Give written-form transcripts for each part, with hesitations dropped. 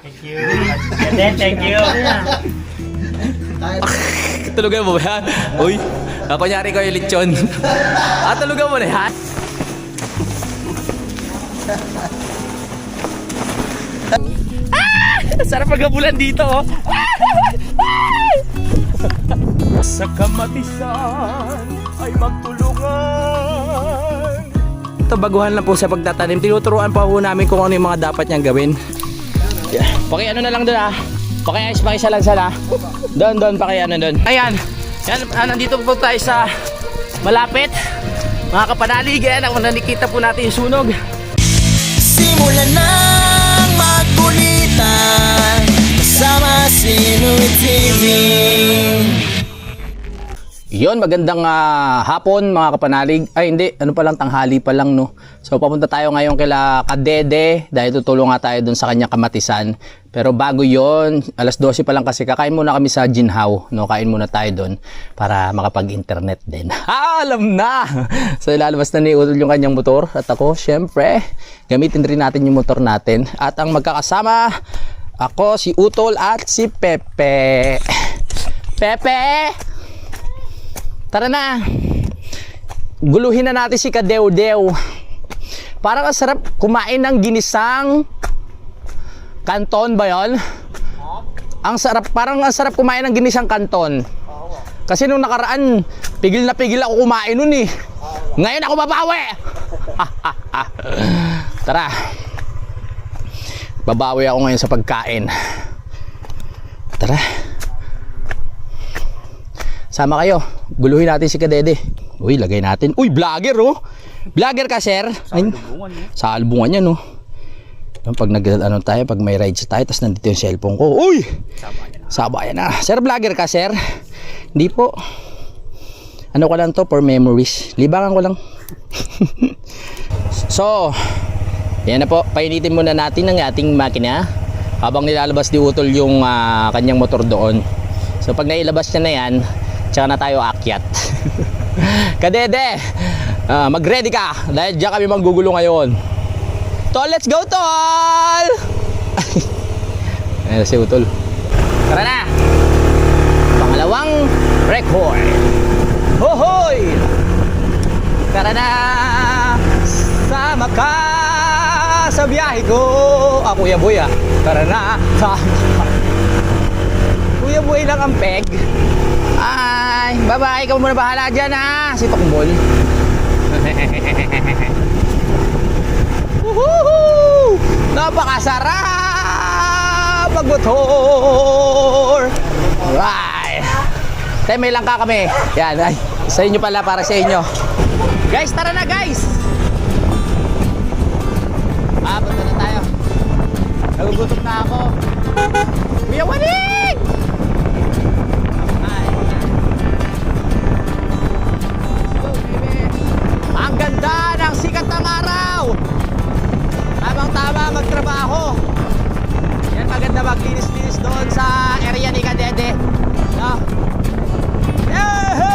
Thank you. Thank you. Tulugan mo ba yan? Uy, kunyari ko yung lechon. Tulugan mo na yan? Sarap magabulan dito, oh. Sa kamatisan ay magtulungan. Ito, baguhan lang po sa pagtatanim. Tinuturuan pa po namin kung ano yung mga dapat niyang gawin. Yeah. Ano na lang doon, ah. Pakisa lang sana. Doon, ano doon. Ayan. Yan, nandito po tayo sa malapit. Mga kapanalig, yan. Ako nakikita po natin yung sunog. Simulan ng magkulitan kasama si Louie TV. Yon, magandang hapon mga kapanalig. Ay hindi, ano pa lang, tanghali pa lang, no. So papunta tayo ngayon kila Kadede dahil tutulong nga tayo dun sa kanyang kamatisan. Pero bago yon, alas 12 pa lang kasi kakain muna kami sa Jinhaw, no. Kain muna tayo dun para makapag-internet din. Alam na. So ilalabas na ni Utol yung kanyang motor at ako, syempre, gamitin rin natin yung motor natin. At ang magkakasama, ako, si Utol at si Pepe. Pepe! Tara na. Guluhin na natin si Kadew-dew. Parang ang sarap kumain ng ginisang kanton ba yon? Ang sarap, parang ang sarap kumain ng ginisang kanton. Kasi nung nakaraan, pigil na pigil ako kumain nun eh. Ngayon ako babawi. Tara. Babawi ako ngayon sa pagkain. Tara. Sama kayo. Guluhin natin si Kadede. Uy, lagay natin. Uy, vlogger, oh. Vlogger ka, sir. Sa albungan yan, oh. Pag tayo, pag may rides tayo, tapos nandito yung cellphone ko. Uy! Sabayan na. Sir, vlogger ka, sir? Hindi po. Ano ko lang to, for memories. Libangan ko lang. So, yan na po. Painitin muna natin ang ating makina habang nilalabas ni Utol yung kanyang motor doon. So, pag nailabas niya na yan, tsaka na tayo aakyat. Kadede, mag-ready ka dahil diyan kami manggugulo ngayon. Tol, let's go, Tol! Ayan si Utol. Tara na! Pangalawang record. Hohoy! Tara na! Sama ka sa biyahe ko. Kuya Boy, tara na! Kuya Boy lang ang peg. Ay, bye-bye. Ikaw muna bahala dyan, ha. Si Tokmol. Woohoo! Napakasarap magmotor. Alright. Tayo, may langka kami. Yan, ay. Sa inyo pala, para sa inyo. Guys, tara na, guys. Punta na tayo. Nagugutom na ako. Kuya Wanig! Ang ganda ng sikat ng araw. Tamang-tama magtrabaho. Yan, maganda maglinis-linis doon sa area ni Kadede, no? Yahoo!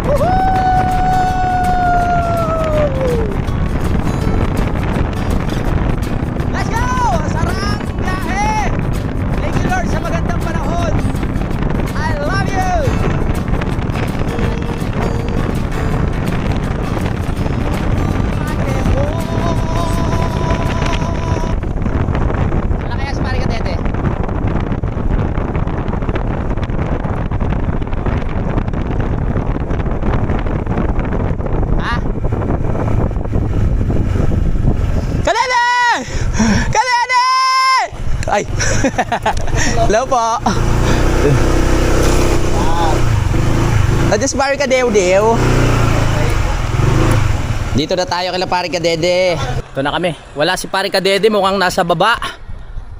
Woohoo! Let's go! Sarang biyahe! Thank you, Lord, sa magandang panahon. I love you! Ay. Hello po. Just pare Kadew-dew. Dito na tayo kila pare Kadede. Ito na kami. Wala si pare Kadede, mukhang nasa baba.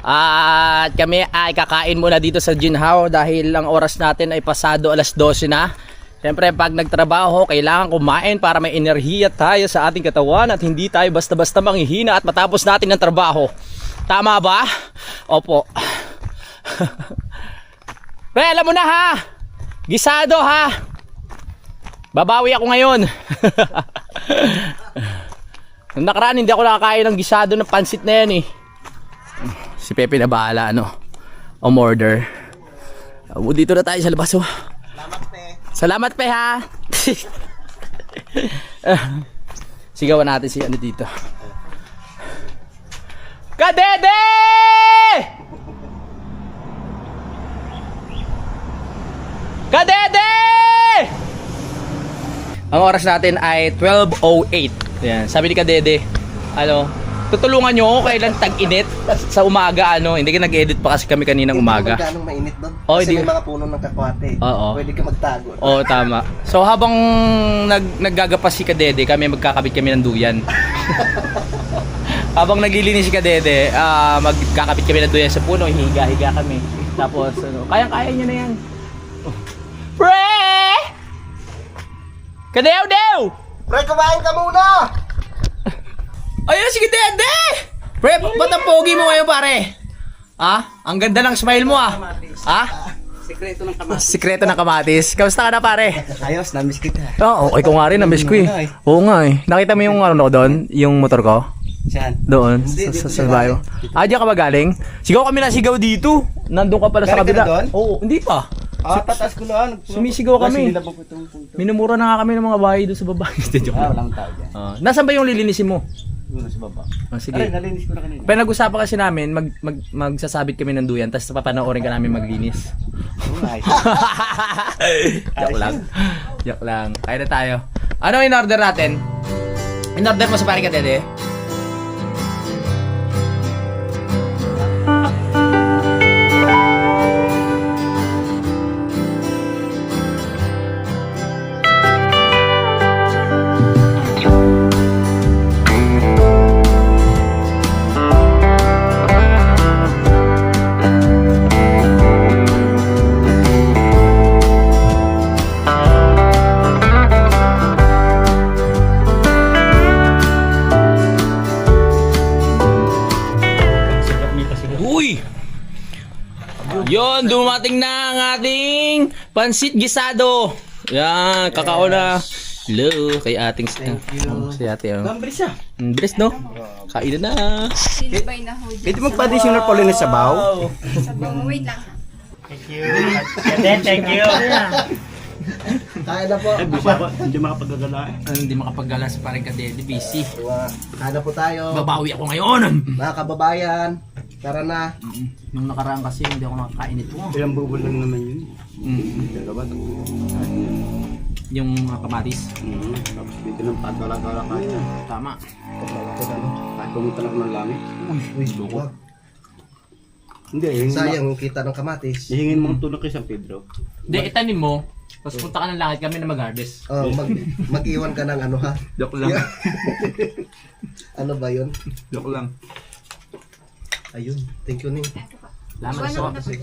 At kami ay kakain muna dito sa Jinhaw dahil ang oras natin ay pasado alas 12 na. Siyempre pag nagtrabaho, kailangan kumain para may enerhiya tayo sa ating katawan at hindi tayo basta-basta manghihina at matapos natin ang trabaho. Tama ba? Opo. Pre, alam mo na, ha? Gisado, ha? Babawi ako ngayon. Nung nakaraan hindi ako nakakain ng gisado ng pansit na yan, eh. Si Pepe na bahala, umorder. Dito na tayo sa labas, oh. Salamat, Pe, ha. Sigawan natin si dito. Kadede! Kadede! Ang oras natin ay 12:08. Yan, sabi ni Kadede, tutulungan nyo ako kailan tag-init sa umaga, hindi ka nag-edit pa kasi kami kaninang umaga. Hindi mo magkanong mainit doon. Oh, Kasi hindi. may mga puno ng kakwate. Oo. Pwede ka magtago. Oo, tama. So habang naggagapas si Kadede, kami magkakabit kami ng duyan. Habang naglilinis si Kadede, magkakabit kami ng duyan sa puno, higa-higa kami. Tapos kayang-kaya niya na yan. Pre! Kadew-dew! Pre, kumain ka muna! Ayun si Kadede! Pre, ba't ang pogi mo ngayon, pare? Ang ganda ng smile mo, Sekreto ng kamatis. Sikreto ng kamatis. Kamusta ka na, pare? Ayos, namiss kita. Okay ko nga rin, na-miss ko eh. Oo nga eh. Nakita mo yung doon? Yung motor ko? Saan? Doon, Hindi, sa dito bayo. Diyan ka ba galing? Sigaw kami na sigaw dito. Nandun ka pala sa Galing ka kabila. na doon? Oo, hindi pa. Tataas ko na. Sumisigaw kami. Minumura na nga kami ng mga bahay doon sa baba. Joke lang. Walang tao dyan. Nasaan ba yung lilinisin mo? Doon sa baba. Sige. Aray, nalinis ko na kanina. Pero nag-usapan kasi namin, magsasabit kami ng duyan, tapos papanoorin ka namin maglinis. Nice. Joke lang. Joke lang. Kaya na tayo. Ano in-order natin? In-order mo sa pare Kadede? Uy! Yon, dumating na ang ating pansit gisado. Yan, kakao na. Hello, kay ating si ate. Bilis siya. Bilis, no? Kain na. Sinibay na ho dyan. Pwede magpa-additional pa ulit sa sabaw? Sabaw, wait lang. Thank you. Kadede, thank you. Kaya na po. Hindi makapagagala. Hindi makapaggala sa parang Kadede, busy. Kaya na po tayo. Babawi ako ngayon. Mga kababayan, tara na. Nung nakaraan kasi hindi ako nakakain ito. Ilang bubol lang naman yun. Dalawa. Yung kamatis. Tapos dito ng patala-tala kayo. Tama. Kahit pumunta lang ng langit. Uy, loko. Hindi, Sayang yung kita ng kamatis. hihingin mo ang tulong kay San Pedro. Hindi, itanim mo. Tapos punta ka ng langit kami na mag-harvest. Oh, mag-iwan ka ng ano ha? Joke lang. Ano ba yun? Joke lang. Ayun, thank you Ning. Salamat sa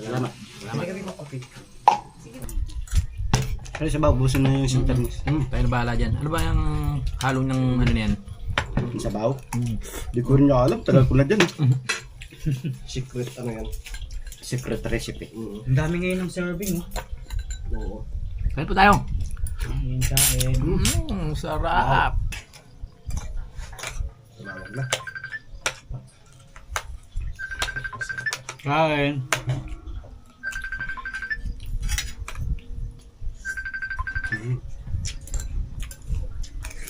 Salamat. Salamat. Pero sa busin na yung isang termos. Tayo na bahala dyan. Ano ba yung halong ng ano na yan? Sabaw? Di ko rin niya alam. Tagal ko na dyan. Secret ano yan? Secret recipe. Ang dami ngayon ng serving, oh. Oo. Kain po tayo. Ayan kain. Sarap. Tumawag na. Kain.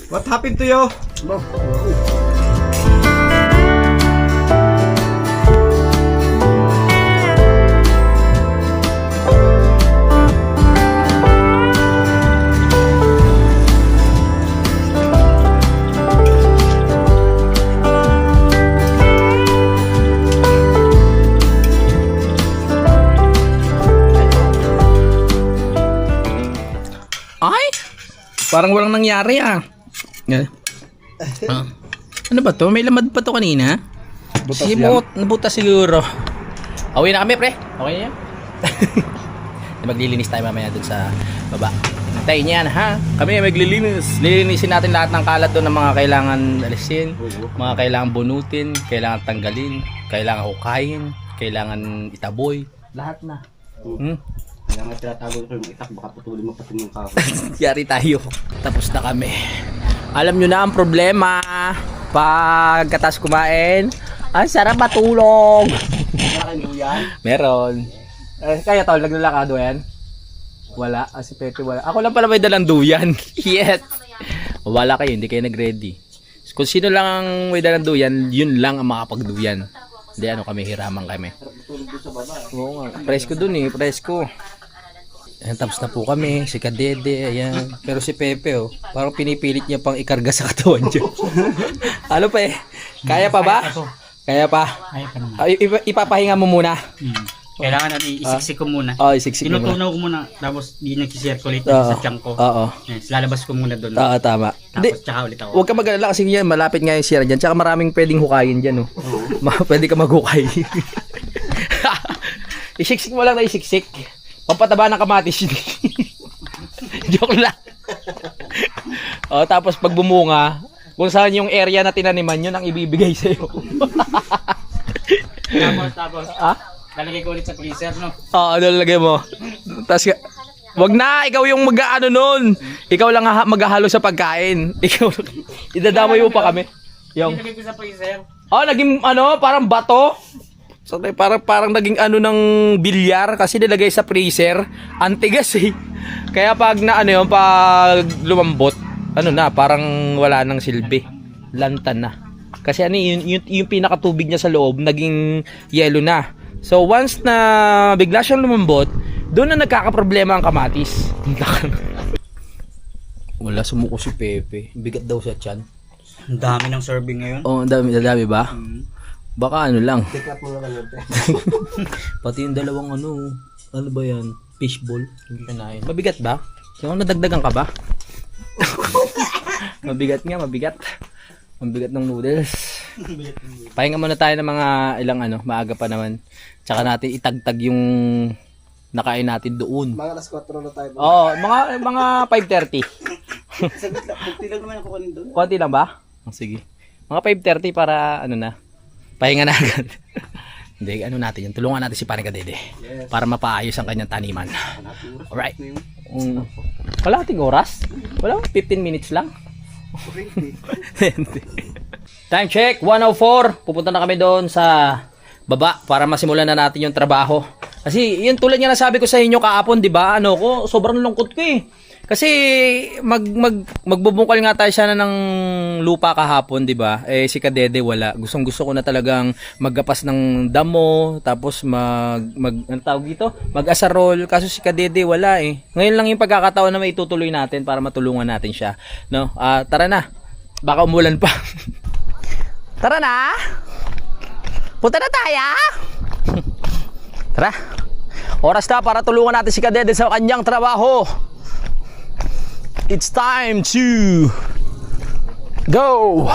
What happened to you? No. Ay! Parang walang nangyari ah. Ano ba to? May lamad pa to kanina? Simot, nabutas siguro. Away na kami, pre. Okay na yan. Maglilinis tayo mamaya dun sa baba. Hintayin niyan, ha? Kami maglilinis. Lilinisin natin lahat ng kalat doon ng mga kailangan alisin, mga kailangan bunutin, kailangan tanggalin, kailangan hukayin, kailangan itaboy. Lahat na. Kaya nga tinatago ko yung itak. Baka putulin mo pati yung kahoy. Yari tayo. Tapos na kami. Alam nyo na ang problema. Pagkatas kumain, ang sarap matulog. Meron. Kaya tol, naglalakado yan? Wala. Si Pepe wala. Ako lang pala may dalang duyan. Yes. Wala kayo, hindi kayo nag-ready. Kung sino lang ang may dalang duyan, yun lang ang makapagduyan. Hindi, ano kami, hiraman kami. Oo nga. Presko dun eh, presko. Ayan, tapos na po kami, si Kadede, ayan. Pero si Pepe, parang pinipilit niya pang ikarga sa katawan niya. Ano pa eh? Kaya pa ba? Kaya pa? Kaya pa naman. Ipapahinga mo muna. Kailangan natin isiksik ko muna. Isiksik mo muna. Tinutunaw ko muna, tapos di nag-circulate sa tiyan ko. Oo. Yes, lalabas ko muna doon. Oo, tama. Tapos tsaka ulit ako. Huwag ka mag-alala kasi yan, malapit nga yung sira dyan. Tsaka maraming pwedeng hukayin dyan. Pwede ka maghukay. Isiksik mo lang na isiksik. Pampataba ng kamatis. Joke lang. Tapos pag bumunga, kung saan yung area na tinaniman, yun ang ibibigay sa'yo. Tapos. Lalagay ko ulit sa freezer, no? Oo, lalagay mo. Tapos, wag na, ikaw yung mag-ano nun. Ikaw lang maghahalo sa pagkain. Ikaw, idadamay mo pa kami. Yung, Lalagay ko sa freezer. naging parang bato. So, parang naging ng bilyar kasi nilagay sa freezer. Antigas eh. Kaya pag pag lumambot, parang wala nang silbi. Lantan na. Kasi yung pinakatubig niya sa loob, naging yelo na. So once na bigla siyang lumambot, doon na nagkakaproblema ang kamatis. Wala, sumuko si Pepe. Bigat daw sa tiyan. Ang dami ng serving ngayon. Oo, ang dami ba? Baka lang. Tikat mo lang yun. Pati yung dalawang ano ba yan? Fishball. Hindi kinain. Mabigat ba? Yung nadagdagan ka ba? Mabigat nga, mabigat. Mabigat ng noodles. Pahinga muna tayo ng mga ilang maaga pa naman. Tsaka natin itagtag yung nakain natin doon. Mga alas 4 na tayo. Oo, mga 5:30. Saglit lang. Kunti lang naman ako kanin doon. Konti lang ba? Sige. Mga 5:30 para pahinga na agad. Hindi, natin yun. Tulungan natin si Paring Kadede. Yes. Para mapaayos ang kanyang taniman. Alright. Kalahating oras? Wala, 15 minutes lang. Time check, 1:04. Pupunta na kami doon sa baba para masimulan na natin yung trabaho. Kasi yun tulad nga nasabi ko sa inyo kahapon, 'di ba? Sobrang lungkot ko eh. Kasi magbubungkal nga tayo sana ng lupa kahapon, 'di ba? Si Kadede wala. Gustong-gusto ko na talagang maggapas ng damo, tapos ang tawag dito, mag-asarol, kaso si Kadede wala eh. Ngayon lang yung pagkakataon na maitutuloy natin para matulungan natin siya, no? Tara na. Baka umulan pa. Tara na. Punta na tayo. Tara. Oras na para tulungan natin si Kadede sa kanyang trabaho. It's time to go.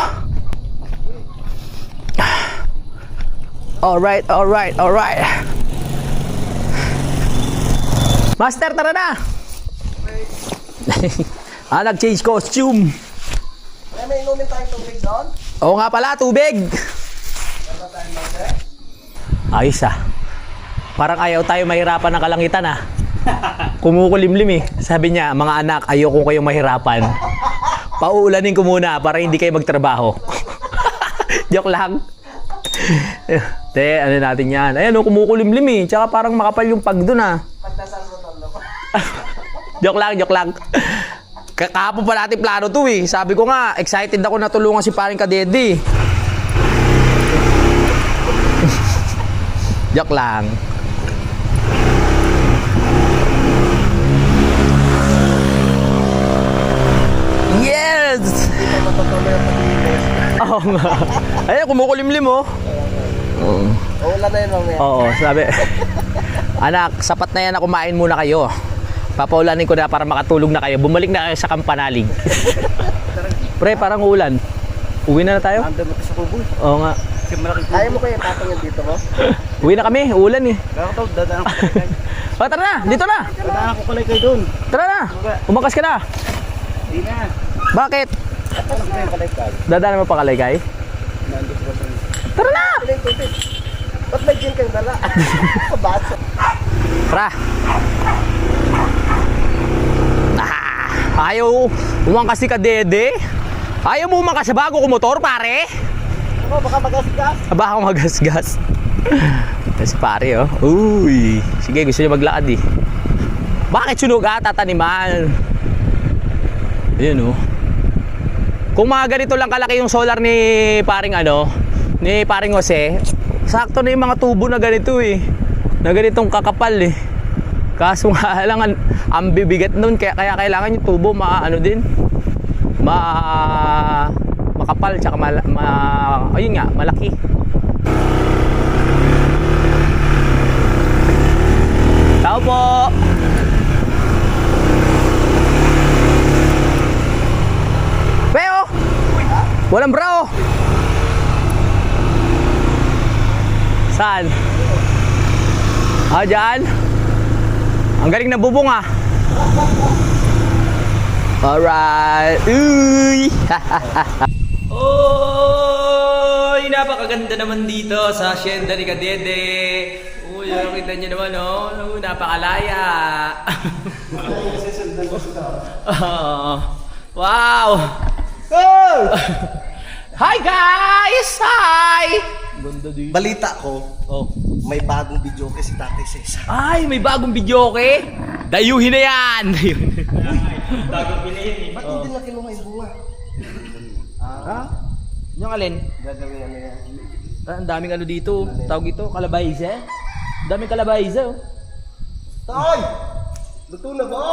Alright. Master, tara na. Nag-change costume. May inumin tayong tubig doon? Oo nga pala, tubig. Ayos Parang ayaw tayo mahirapan ng kalangitan Kumukulimlim eh. Sabi niya, mga anak, ayoko kayong mahirapan. Pauulanin ko muna para hindi kayo magtrabaho. Joke lang. Natin yan. Ayan kumukulimlim eh. Tsaka parang makapal yung pag dun Joke lang. Kahapon pa natin plano to eh. Sabi ko nga, excited ako na tulungan si Paring Kadede. Joke lang. Yes! Oo nga. Ayan, kumukulimlim Wala na yun mamaya. Oo, sabi. Anak, sapat na yan na kumain muna kayo. Papaulanin ko na para makatulog na kayo. Bumalik na kayo sa Kampanalig. Pre, parang ulan. Uwi na tayo? Ando mo sa kubo. Oo nga. Ayaw mo kaya patong yan dito mo? Uwi na kami, ulan eh. Dadaan ko kalay. Tara na, dito na. Dadaan ko kalay kayo doon. Tara na. Umakas ka na. Di na. Bakit? Ano ko yung kalay kayo? Dadaan mo pa Kalaygay? Nandito ko sa Tara na. kalay tubig. Ba't may gin kang dala? Baso. Tara. Ayaw umangkas si Kadede. Ayaw mo umakas sa bago ko motor, pare? Ako, baka magasgas. Baka magasgas. Ito si pare, oh. Uy. Sige, gusto niya maglakad eh. Bakit sunog tataniman? Ayun, oh. Kung mga ganito lang kalaki yung solar ni paring ni paring Jose, sakto na yung mga tubo na ganito eh. Na ganitong kakapal eh. Kaso nga lang ang bibigat nun, kaya kailangan yung tubo makapal tsaka ayun nga, malaki. Tao po. Peo! Walang bra, oh. Saan? Dyan? Ang galing na bubong, ah. Alright. Uy! Oy! Napakaganda naman dito sa hacienda ni Kadede. Uy, nakita niyo naman, oh. Napakalaya. Wow! Oh! Hi guys! Hi! Balita ko, Oh. may bagong video kasi Tatay Cesar. Ay, may bagong video, okay? Dayuhin na yan! Ba't hindi na kinuha yung bunga? Ha? Yung alin? Gagawin ano yan? Ang daming ano dito. Tawag ito, kalabayza. Ang daming kalabayza, oh. Tay! Luto na ba?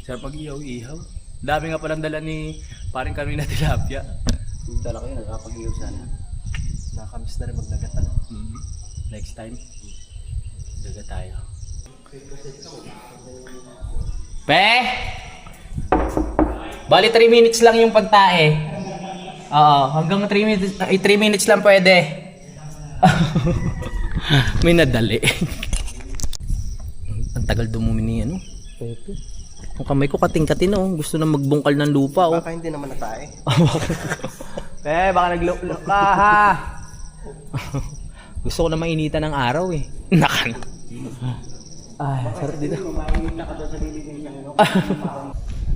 Sarap pag-ihaw-ihaw. Dami nga palang dala ni paring kami na tilapia. Dala kayo, nagkapag-ihaw sana. Nakakamiss na rin magdagat ano. Next time, daga tayo. Pe! Bali 3 minutes lang yung pagtae. Oo, hanggang 3 minutes lang pwede. May nadali. Ang tagal dumumi ni ano? Pepe. Ang kamay ko kating-katin, oh. Gusto na magbungkal ng lupa, oh. Baka hindi naman natae. Baka naglulo ka, ha? Gusto ko na mainitan ng araw, eh. Nakan. Ay, sarap dito.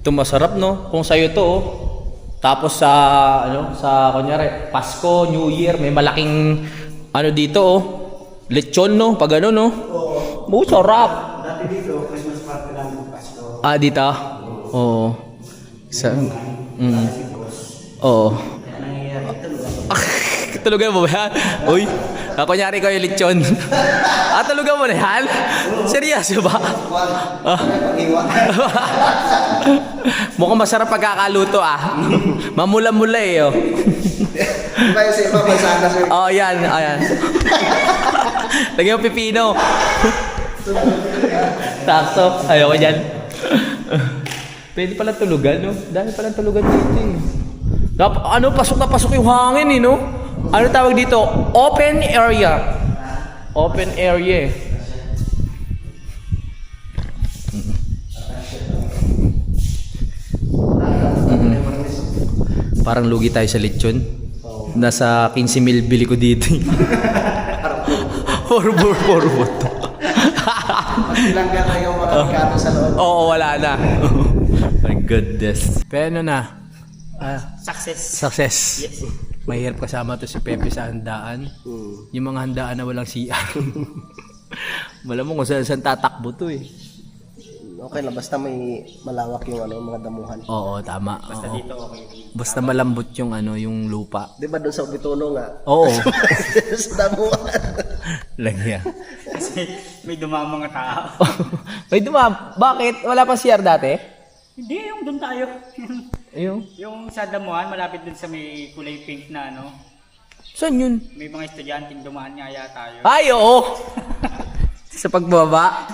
Ito masarap, no? Kung sa'yo to, oh. Tapos sa kunyari, Pasko, New Year, may malaking dito, oh. Lechon, no? Pag ano, no? Oo. Sarap. Dati dito, Christmas party lang ng Pasko. Dito? Oo. Oo. Tulugan mo ba yan? Uy, kunyari ko yung lechon. Tulugan mo na yan? Seryoso ba? Mukhang masarap pagkakaluto, ah. Mamula-mula eh, oh. Diba yung sa iba masana sir? Oh, yan, ayan. Lagyan mo pipino. Takso, ayoko dyan. Pwede pala tulugan, no? Dahil pala tulugan dito, eh. Pasok na pasok yung hangin, eh, no? Ano tawag dito? Open area. Open area. Parang lugi tayo sa lechon. Nasa 15,000 bili ko dito. Forbot. Tilanggan na yung mga regalo sa loob. Oo, wala na. My goodness. Pero na? Success. Yes. Mahirap kasama to si Pepe sa handaan. Yung mga handaan na walang CR. Malamang kung saan tatakbo to, eh. Okay lang, basta may malawak yung mga damuhan. Oo, tama. Basta dito okay. Basta malambot yung yung lupa. Di ba doon sa Ubitono nga? Oo. Sa damuhan. Lagyan. Kasi may dumamang mga tao. May bakit? Wala pa CR dati? Hindi, yung doon tayo. Ayun. Yung sa damuhan, malapit dun sa may kulay pink na Saan yun? may mga estudyanteng dumaan nga yata yun. Ay, oo. Sa pagbaba.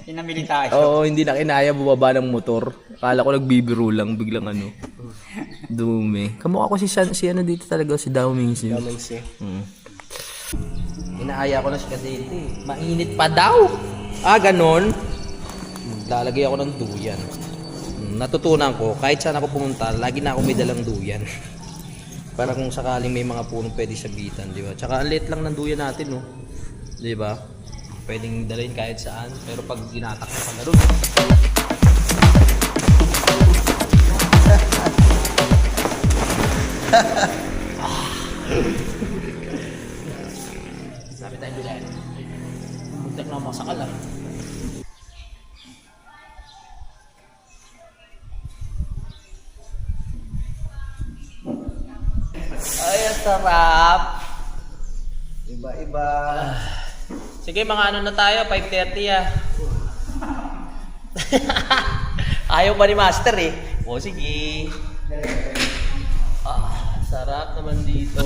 Inamili tayo. Oo, hindi na kinaya bumaba ng motor. Akala ko nagbibiro lang, biglang Dumi. Kamukha ko si ano dito talaga, si Dao Mingsi. Daming siya. Inaaya ko na si Kadete. Mainit pa daw. Ganon. Lalagay ako ng duyan. Natutunan ko, kahit saan ako pumunta, lagi na ako may dalang duyan. Para kung sakaling may mga punong pwede sabitan, di ba? Tsaka ang liit lang ng duyan natin, no? Di ba? Pwedeng dalhin kahit saan, pero pag ginatak na pala ron. Sabi tayo duyan. Muntak na masakal ah. Ay, ang sarap. Iba-iba. Sige, mga ano na tayo, 5:30 ah. Ayaw pa ni Master eh. O sige. Sarap naman dito.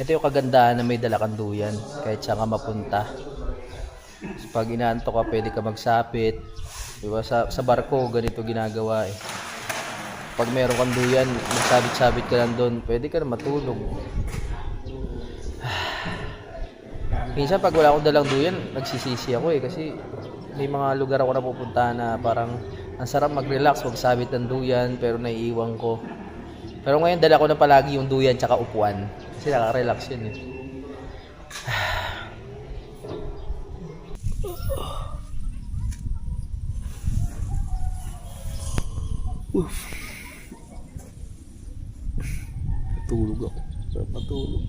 Ito yung kagandahan na may dala kang duyan kahit saan ka mapunta. So, pag inaantok ka, pwede ka magsapit. Diba? Sa barko, ganito ginagawa eh. Pag meron kang duyan, magsabit-sabit ka lang doon, pwede ka na matulog. Minsan pag wala akong dalang duyan, nagsisisi ako eh. Kasi may mga lugar ako na pupunta na parang ang sarap mag-relax, magsabit ng duyan, pero naiiwan ko. Pero ngayon dala ko na palagi yung duyan tsaka upuan. Kasi nakaka-relax yun eh. Matulog ako. Sarap matulog.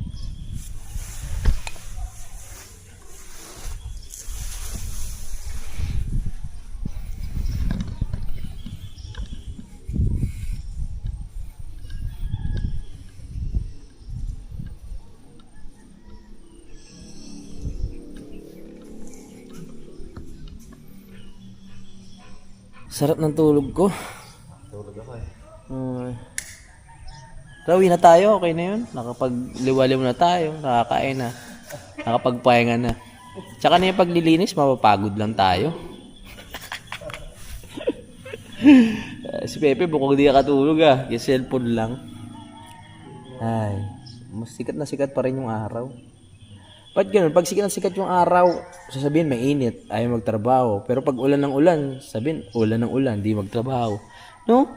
Sarap ng tulog ko. Tulog ako eh. Rawi na tayo, okay na yun. Nakapagliwaliw na tayo, nakakain na. Nakapagpahinga na. Tsaka na yung paglilinis, mapapagod lang tayo. Si Pepe, bukong di nakatulog ah. Yung cellphone lang. Ay, mas sikat na sikat pa rin yung araw. Ba't ganun? Pag sikat na sikat yung araw, sasabihin may init, ayaw magtrabaho. Pero pag ulan ng ulan, sabihin ulan ng ulan, di magtrabaho. No?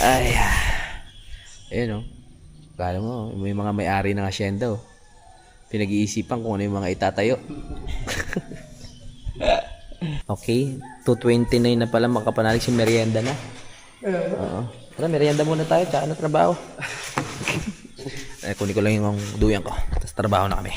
Ay, ayun o. Kala mo, may mga may-ari ng asyenda o. Pinag-iisipan kung ano yung mga itatayo. Okay, 2:29 na pala makapanalig si merienda na. Oo. Tara, merienda muna tayo, tsaka na trabaho. Kunin ko lang yung duyan ko, tapos trabaho na kami.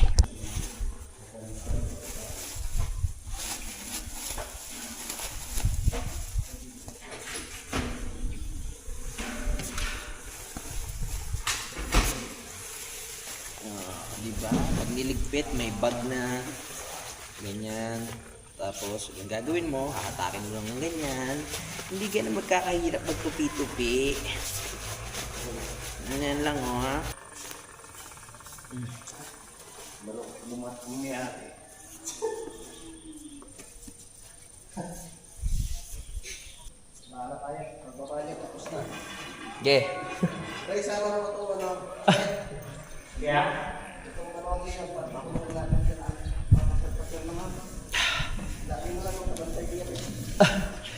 Diba? Pag niligpit, may bag na ganyan. Tapos, yung gagawin mo, hakatakin mo lang ng ganyan. Hindi ka na magkakahirap magtupi-tupi. Ganyan lang, oh, ha? Okay. Ray, sama na ito, ano?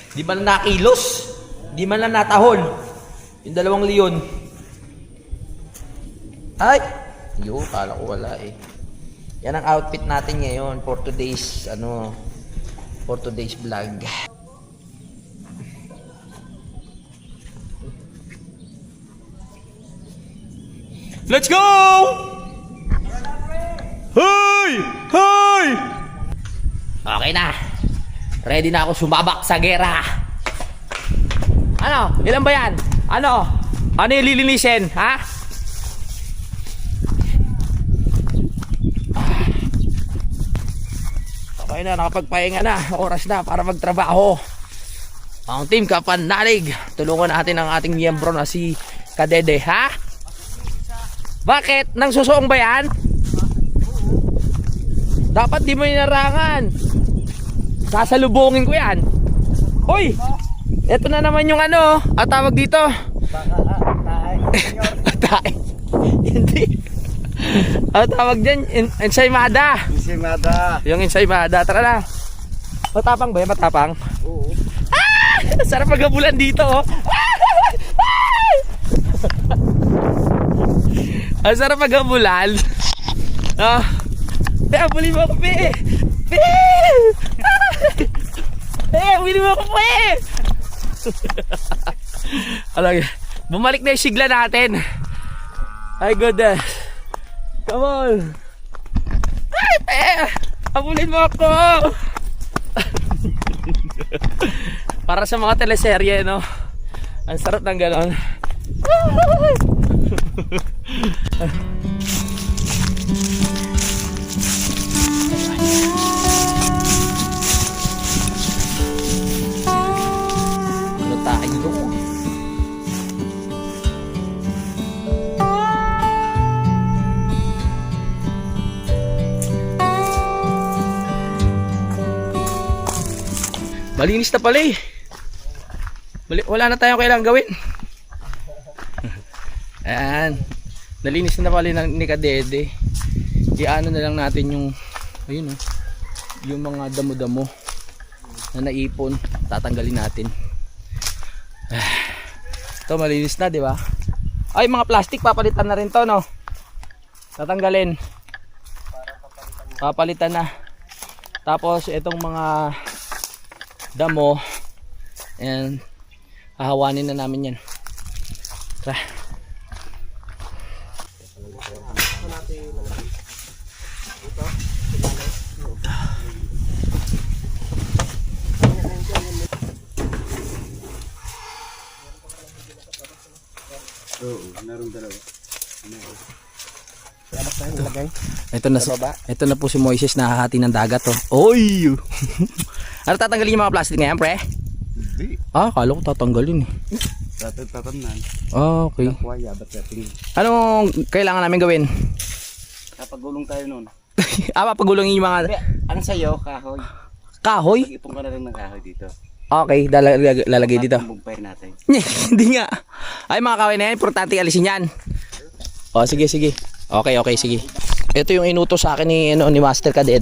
Di man lang nakilos. Di man lang natahol. Yung dalawang leon. Ay! Yo, kala ko wala eh. Yan ang outfit natin ngayon for today's, for today's vlog. Let's go! Hoy! Hoy! Okay na. Ready na ako sumabak sa gera. Ano? Ilan ba yan? Ano? Ano yung lilinisin? Ha? Okay na, nakapagpahinga na. Oras na para magtrabaho. Ang team Kapanalig, tulungan natin ang ating miyembro na si Kadede, ha? Bakit? Nang susuong ba yan? Dapat di mo inarangan. Sasalubungin ko yan. Hoy! Ito na naman yung ano, tawag dito. Tae. Hindi. Tawag dyan, ensaymada. Ensaymada. Yung ensaymada, tara na. Matapang ba yan? Matapang? Oo. Sarap magabulan dito, oh. Ang sarap magabulan. Ah. Abulin mo ako, pe. Pe! Abulin mo ako, pe. Alam, bumalik na yung sigla natin. Ay, goodness. Come on. Ay, pe. Abulin mo ako. Para sa mga teleserye, no? Ang sarap ng ganon. Ano tayo? Malinis na pala eh. Wala na tayong kailangang gawin. Ayan. Nalinis na pala ni Kadede. Iano na lang natin yung ayun, oh, yung mga damo-damo na naipon. Tatanggalin natin. Ito malinis na, di ba? Ay, mga plastic papalitan na rin to, no? Tatanggalin. Papalitan na. Tapos itong mga damo, and hahawanin na namin yan. Tara. Oo, meron dalawa. Ito na po si Moises, nakahati ng dagat, oh. Oy! Ano tatanggalin yung mga plastic ngayon, pre? Hindi. Kala ko tatanggalin eh. Tatatanan. Okay. Nakuwaya, ba't natin? Anong kailangan namin gawin? Kapagulong tayo nun. Papagulongin yung mga Ano sa'yo, kahoy? kahoy? Mag-ipon ka na rin ng kahoy dito. Okay, lalagay dito. Ang bumpire natin. Hindi nga. Ay, mga kahoy na yan, importante alisin yan. O, sige, sige. Okay, sige. Ito yung inutos sa akin ni Master Cadet.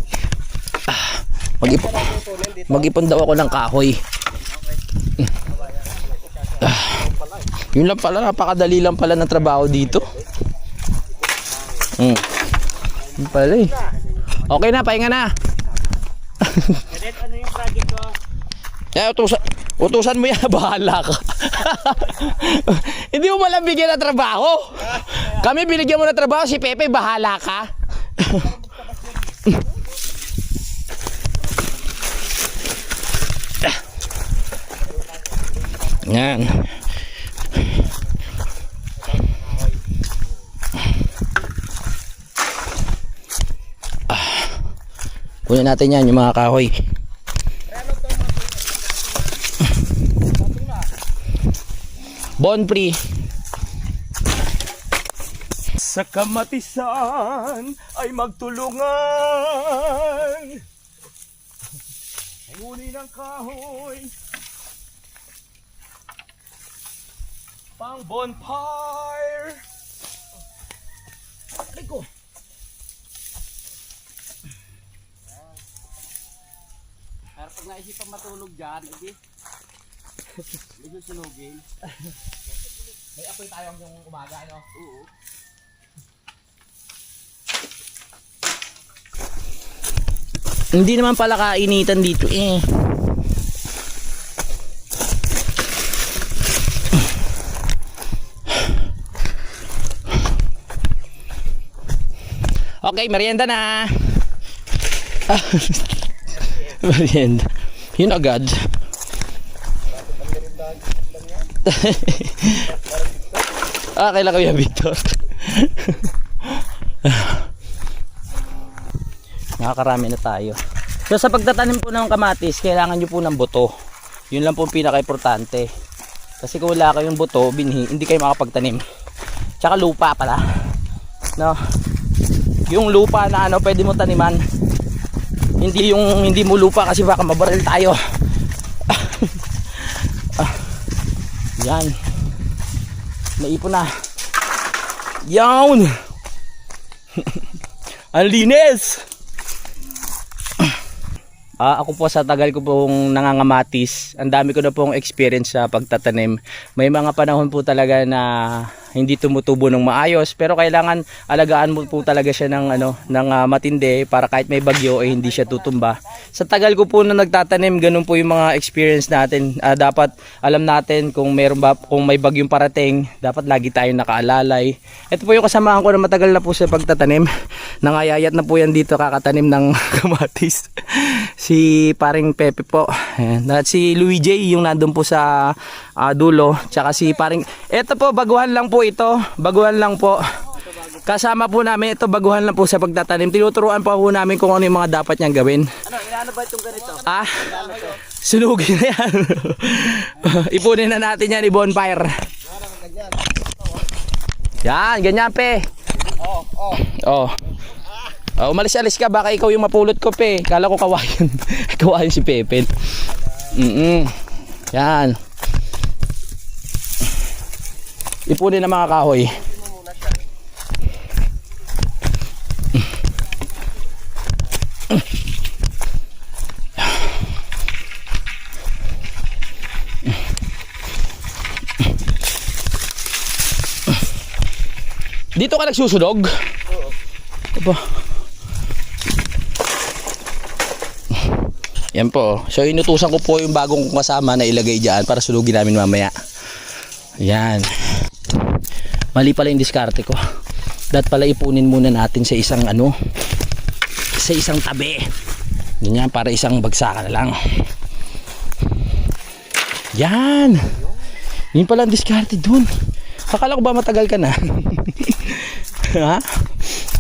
Mag-ipon daw ako ng kahoy. Yun lang pala, napakadali lang pala ng trabaho dito. Yun pala eh. Okay na, pahinga na. Cadet, ano yung project ko? Utusan mo yan, bahala ka. Hindi mo malang bigyan ng trabaho. Kami binigyan mo ng trabaho, si Pepe, bahala ka. Yan. Kunin natin yan, yung mga kahoy. Bonpri. Sa kamatisan ay magtulungan. Huli ng kahoy. Pang bonfire. Rico. Pero pag naisipang matulog dyan, hindi. Medyo sunugin. May apoy tayo hanggang umaga, no? Oo. Hindi naman pala kainitan dito eh. Okay, merienda na. Merienda. Yun agad. Kailan Kuya Victor? Nakakarami na tayo. So sa pagtatanim po ng kamatis, kailangan nyo po ng buto. Yun lang po ang pinaka-importante. Kasi kung wala kayong buto, binhi, hindi kayo makapagtanim. Tsaka lupa pala. No? Yung lupa na ano, pwede mo taniman. Hindi yung hindi mo lupa kasi baka mabaril tayo. Yan. Naipon na. Yan. Ang linis. Ako po sa tagal ko pong nangangamatis, ang dami ko na pong experience sa pagtatanim. May mga panahon po talaga na hindi tumutubo ng maayos, pero kailangan alagaan mo po talaga siya ng matindi para kahit may bagyo ay hindi siya tutumba. Sa tagal ko po na nagtatanim, ganun po yung mga experience natin. Dapat alam natin kung may bagyong parating, dapat lagi tayong nakaalalay. Ito po yung kasamahan ko na matagal na po sa pagtatanim. Nangayayat na po yan dito kakatanim ng kamatis. Si paring Pepe po. Ayan. At si Louis J yung nandun po sa dulo. Tsaka si paring... Ito po, baguhan lang po ito. Baguhan lang po. Kasama po namin ito, baguhan lang po sa pagtatanim. Tinuturuan pa po namin kung ano yung mga dapat niyang gawin. Inaano ba itong ganito? Sunugin na yan. Ipunin na natin yan, i-bonfire. Yan, ganyan pe. Oh. Umalis-alis ka, baka ikaw yung mapulot ko pe. Kala ko kawayan. Kawayan si Pepe. Yan. Ipunin na mga kahoy. Dito ka nagsusunog? Oo. Aba. Yan po. So inutusan ko po yung bagong kasama na ilagay dyan para sunugin namin mamaya. Yan. Mali pala yung diskarte ko. Dapat pala ipunin muna natin sa isang sa isang tabi. Ganyan, para isang bagsakan na lang. Yan. Yun pala ang diskarte dun. Akala ko ba matagal ka na? Ha?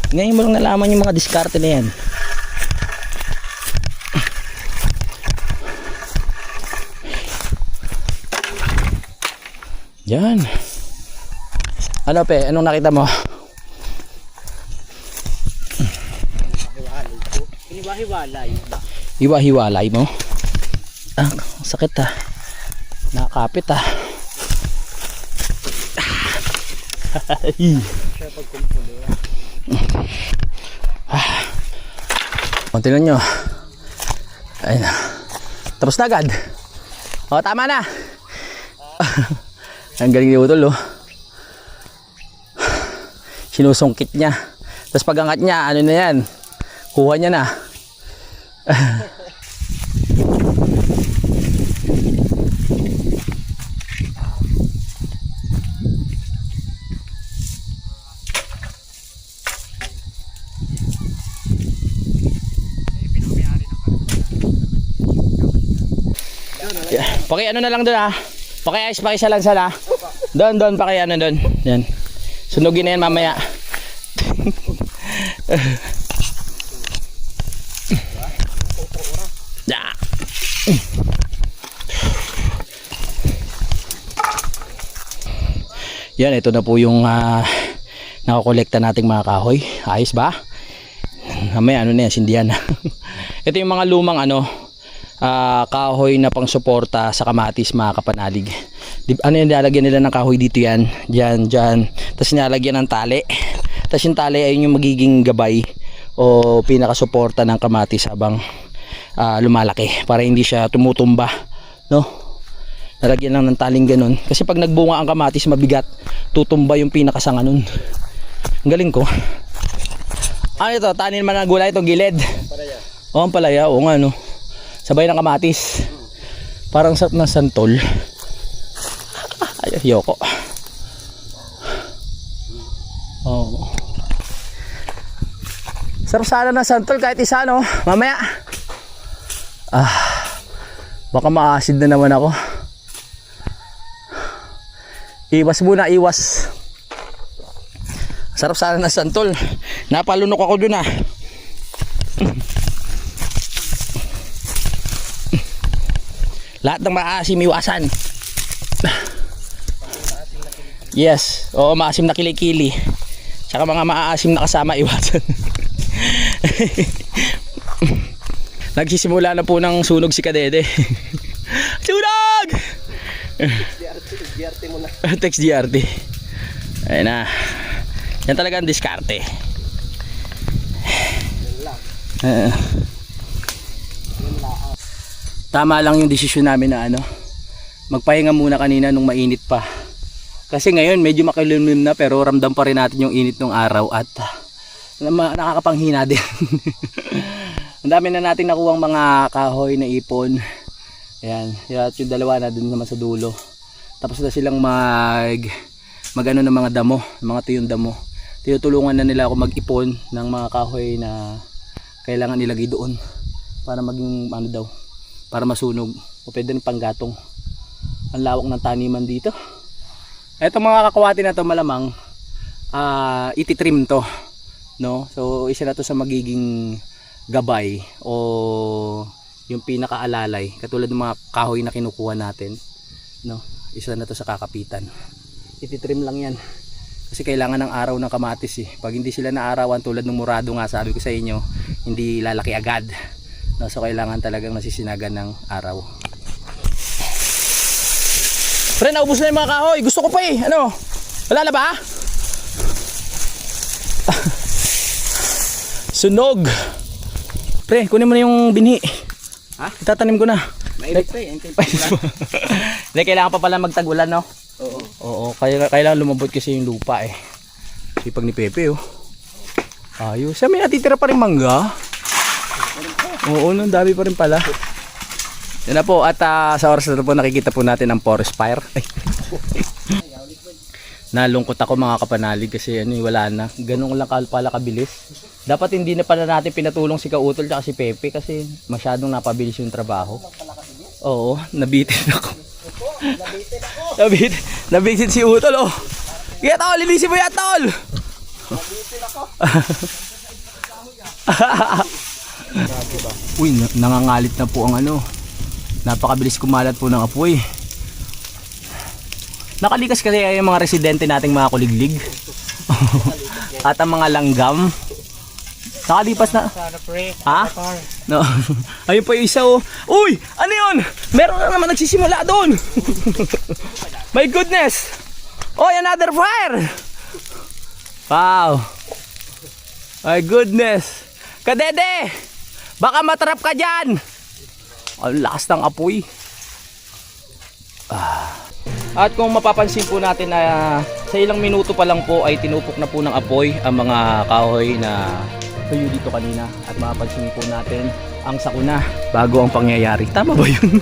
Ngayon mo lang nalaman yung mga diskarte na yan. Yan. Ano pe? Anong nakita mo? Hiwa-hiwalay. Hiwa-hiwalay mo? Sakit ha. Nakakapit ha. Tingnan nyo. Ayun na. Tapos na agad. O, tama na. Ang galing ni Utol, oh. Sinusungkit niya. Tapos pag angat niya, ano na yan? Kuha niya na. Paki ano na lang doon ha. Paki ice, paki salansal ha. Doon, paki ano doon. Yan. Sunugin na yan mamaya. Yan, ito na po yung nakakolekta nating mga kahoy. Ayos ba? Mamaya ano na yan, sindihan. Ito yung mga lumang kahoy na pang suporta sa kamatis, mga kapanalig. Ano yung nilalagyan nila ng kahoy dito yan? Dyan. Tapos nilalagyan ng tali. Tapos yung tali ay yung magiging gabay o pinakasuporta ng kamatis habang lumalaki para hindi siya tumutumba, no? Nalagyan lang ng taling ganun. Kasi pag nagbunga ang kamatis mabigat, tutumba yung pinakasanga nun. Ang galing ko. Ano ito? Tanin man ng gulay itong gilid? Palaya. Oo, ang palaya. Oo nga, no? Sabay ng kamatis. Parang sarap ng santol. Ay, ayoko. Oh. Sarap sana ng santol kahit isa, no? Mamaya. Baka ma-acid na naman ako. Iwas muna, iwas. Sarap sana ng santol. Napalunok ako dun Lahat ng maasim iwasan. Yes, oo, maasim na kilikili. Tsaka mga maasim na kasama iwasan. Nagsisimula na po ng sunog si Kadede. Sunog! DRT mo na. Text DRT. Ayun na. Yan talaga ang diskarte. Tama lang yung desisyon namin na magpahinga muna kanina nung mainit pa. Kasi ngayon medyo makilimlim na pero ramdam pa rin natin yung init ng araw at nakakapanghina din. Ang dami na natin nakuhang mga kahoy na ipon. Ayan, at yung dalawa na dun naman sa dulo. Tapos na silang magano ng mga damo, mga tuyong damo. Tinutulungan na nila ako mag-ipon ng mga kahoy na kailangan ilagay doon para maging para masunog o pwede rin panggatong. Ang lawak ng taniman dito. Etong mga kakwati na to malamang ititrim to, no? So isa na to sa magiging gabay o yung pinakaalalay katulad ng mga kahoy na kinukuha natin, no? Isa na to sa kakapitan. Ititrim lang yan kasi kailangan ng araw ng kamatis eh. Pag hindi sila naarawan tulad ng murado nga sabi ko sa inyo, hindi lalaki agad, no? So kailangan talagang nasisinagan ng araw. Pre, naubos na yung mga kahoy. Gusto ko pa eh. Ano? Wala na ba? Sunog. Pre, kunin mo na yung binhi. Ha? Itatanim ko na. Mainit pa eh. Hindi, kailangan pa pala magtag-ulan, no? Oo. Oo, kailangan lumabot kasi yung lupa eh. Sipag ni Pepe, oh. Ayos. May natitira pa rin mangga. Oo, ang dami pa rin pala. Yan na po, at sa oras na ito po nakikita po natin ang forest fire. Nalungkot ako mga kapanalig kasi wala na. Ganun lang pala kabilis. Dapat hindi na pala natin pinatulong si Kautol at si Pepe kasi masyadong napabilis yung trabaho. Oo, nabitin ako. Nabitin si Utol, oh. Kaya tol, linisin mo yan, tol. Nabitin ako. Uy, nangangalit na po ang napakabilis kumalat po ng apoy. Nakalikas kasi yung mga residente nating mga kuliglig. At ang mga langgam. Nakalipas na. Ha? No. Ayun pa yung isa, oh. Uy! Ano yun? Meron na naman nagsisimula doon. My goodness! Oh, another fire! Wow! My goodness! Kadede! Baka matrap ka dyan! Ang lakas ng apoy. At kung mapapansin po natin na sa ilang minuto pa lang po ay tinupok na po ng apoy ang mga kahoy na tuyo dito kanina. At mapapansin po natin ang sakuna bago ang pangyayari. Tama ba yun?